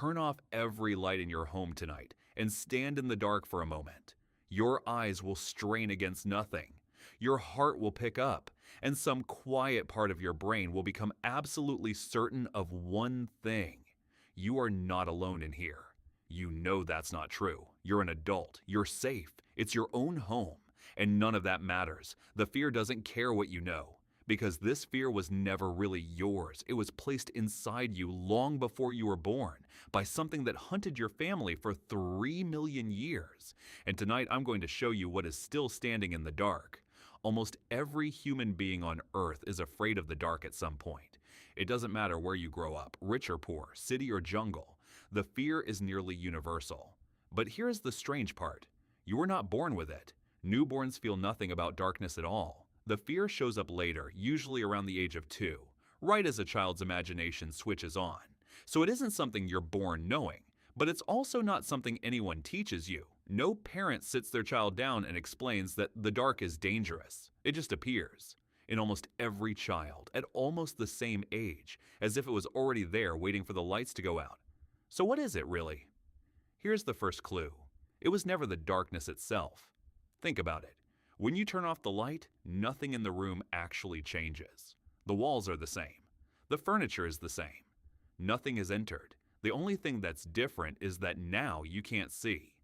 Turn off every light in your home tonight and stand in the dark for a moment. Your eyes will strain against nothing. Your heart will pick up, and some quiet part of your brain will become absolutely certain of one thing. You are not alone in here. You know that's not true. You're an adult. You're safe. It's your own home. And none of that matters. The fear doesn't care what you know. Because this fear was never really yours. It was placed inside you long before you were born by something that hunted your family for 3 million years. And tonight I'm going to show you what is still standing in the dark. Almost every human being on Earth is afraid of the dark at some point. It doesn't matter where you grow up, rich or poor, city or jungle. The fear is nearly universal. But here's the strange part. You were not born with it. Newborns feel nothing about darkness at all. The fear shows up later, usually around the age of 2, right as a child's imagination switches on. So it isn't something you're born knowing, but it's also not something anyone teaches you. No parent sits their child down and explains that the dark is dangerous. It just appears in almost every child at almost the same age, as if it was already there waiting for the lights to go out. So what is it really? Here's the first clue. It was never the darkness itself. Think about it. When you turn off the light, nothing in the room actually changes. The walls are the same. The furniture is the same. Nothing is entered. The only thing that's different is that now you can't see.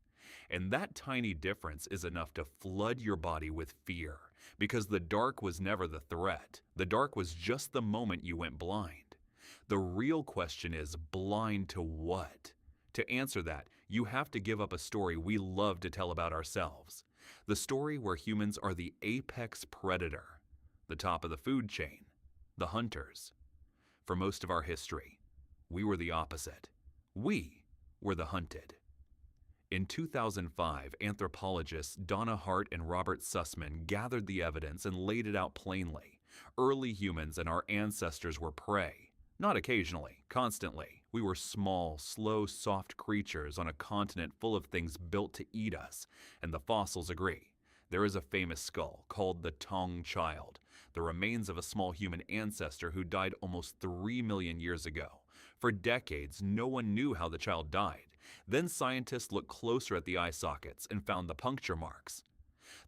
And that tiny difference is enough to flood your body with fear, because the dark was never the threat. The dark was just the moment you went blind. The real question is, blind to what? To answer that, you have to give up a story we love to tell about ourselves. The story where humans are the apex predator, the top of the food chain, the hunters. For most of our history, we were the opposite. We were the hunted. In 2005, anthropologists Donna Hart and Robert Sussman gathered the evidence and laid it out plainly. Early humans and our ancestors were prey. Not occasionally, constantly. We were small, slow, soft creatures on a continent full of things built to eat us, and the fossils agree. There is a famous skull called the tongue child, the remains of a small human ancestor who died almost 3 million years ago. For decades, no one knew how the child died. Then scientists looked closer at the eye sockets and found the puncture marks.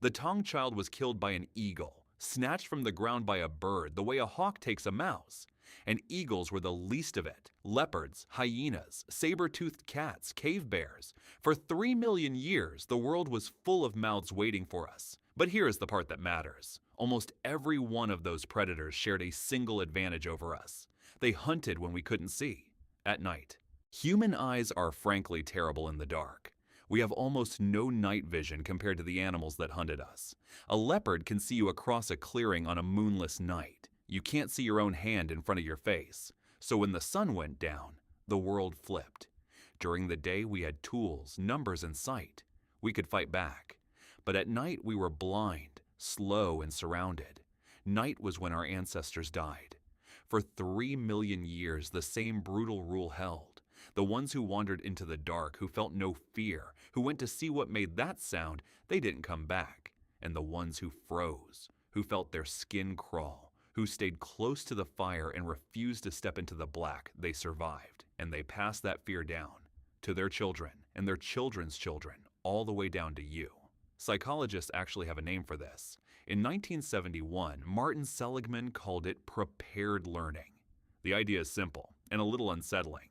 The tongue child was killed by an eagle, snatched from the ground by a bird, the way a hawk takes a mouse. And eagles were the least of it. Leopards, hyenas, saber-toothed cats, cave bears. For 3 million years, the world was full of mouths waiting for us. But here is the part that matters. Almost every one of those predators shared a single advantage over us. They hunted when we couldn't see, at night. Human eyes are frankly terrible in the dark. We have almost no night vision compared to the animals that hunted us. A leopard can see you across a clearing on a moonless night. You can't see your own hand in front of your face. So when the sun went down, the world flipped. During the day, we had tools, numbers, and sight. We could fight back. But at night, we were blind, slow, and surrounded. Night was when our ancestors died. For 3 million years, the same brutal rule held. The ones who wandered into the dark, who felt no fear, who went to see what made that sound, they didn't come back. And the ones who froze, who felt their skin crawl, who stayed close to the fire and refused to step into the black, they survived. And they passed that fear down to their children and their children's children, all the way down to you. Psychologists actually have a name for this. In 1971, Martin Seligman called it prepared learning. The idea is simple and a little unsettling.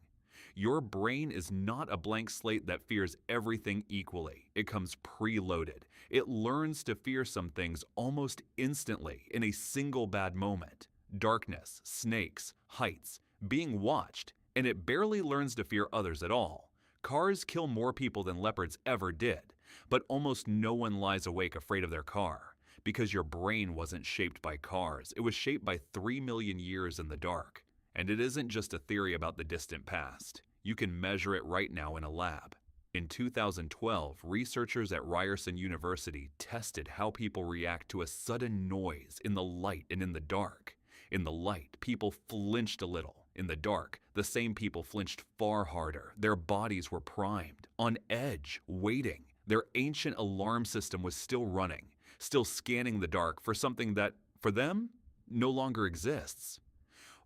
Your brain is not a blank slate that fears everything equally. It comes preloaded. It learns to fear some things almost instantly in a single bad moment. Darkness, snakes, heights, being watched, and it barely learns to fear others at all. Cars kill more people than leopards ever did, but almost no one lies awake afraid of their car, because your brain wasn't shaped by cars. It was shaped by 3 million years in the dark. And it isn't just a theory about the distant past. You can measure it right now in a lab. In 2012, researchers at Ryerson University tested how people react to a sudden noise in the light and in the dark. In the light, people flinched a little. In the dark, the same people flinched far harder. Their bodies were primed, on edge, waiting. Their ancient alarm system was still running, still scanning the dark for something that, for them, no longer exists.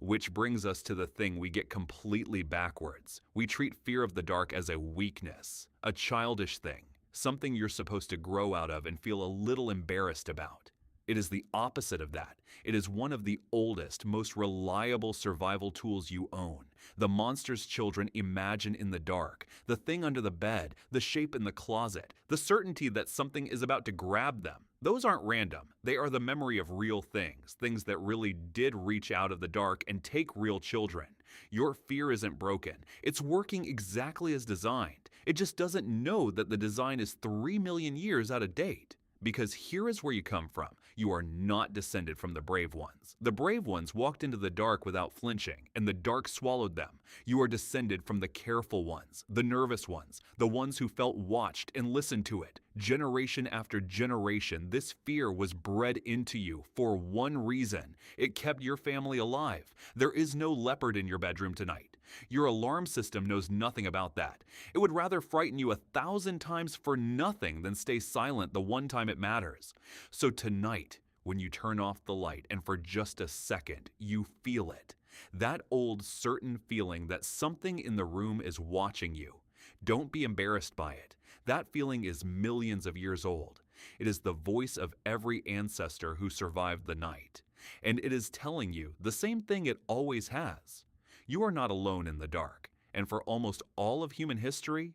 Which brings us to the thing we get completely backwards. We treat fear of the dark as a weakness, a childish thing, something you're supposed to grow out of and feel a little embarrassed about. It is the opposite of that. It is one of the oldest, most reliable survival tools you own. The monsters children imagine in the dark, the thing under the bed, the shape in the closet, the certainty that something is about to grab them. Those aren't random. They are the memory of real things, things that really did reach out of the dark and take real children. Your fear isn't broken. It's working exactly as designed. It just doesn't know that the design is 3 million years out of date. Because here is where you come from. You are not descended from the brave ones. The brave ones walked into the dark without flinching, and the dark swallowed them. You are descended from the careful ones, the nervous ones, the ones who felt watched and listened to it. Generation after generation, this fear was bred into you for one reason. It kept your family alive. There is no leopard in your bedroom tonight. Your alarm system knows nothing about that. It would rather frighten you 1,000 times for nothing than stay silent the one time it matters. So tonight, when you turn off the light and for just a second, you feel it. That old certain feeling that something in the room is watching you. Don't be embarrassed by it. That feeling is millions of years old. It is the voice of every ancestor who survived the night. And it is telling you the same thing it always has. You are not alone in the dark, and for almost all of human history,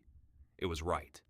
it was right.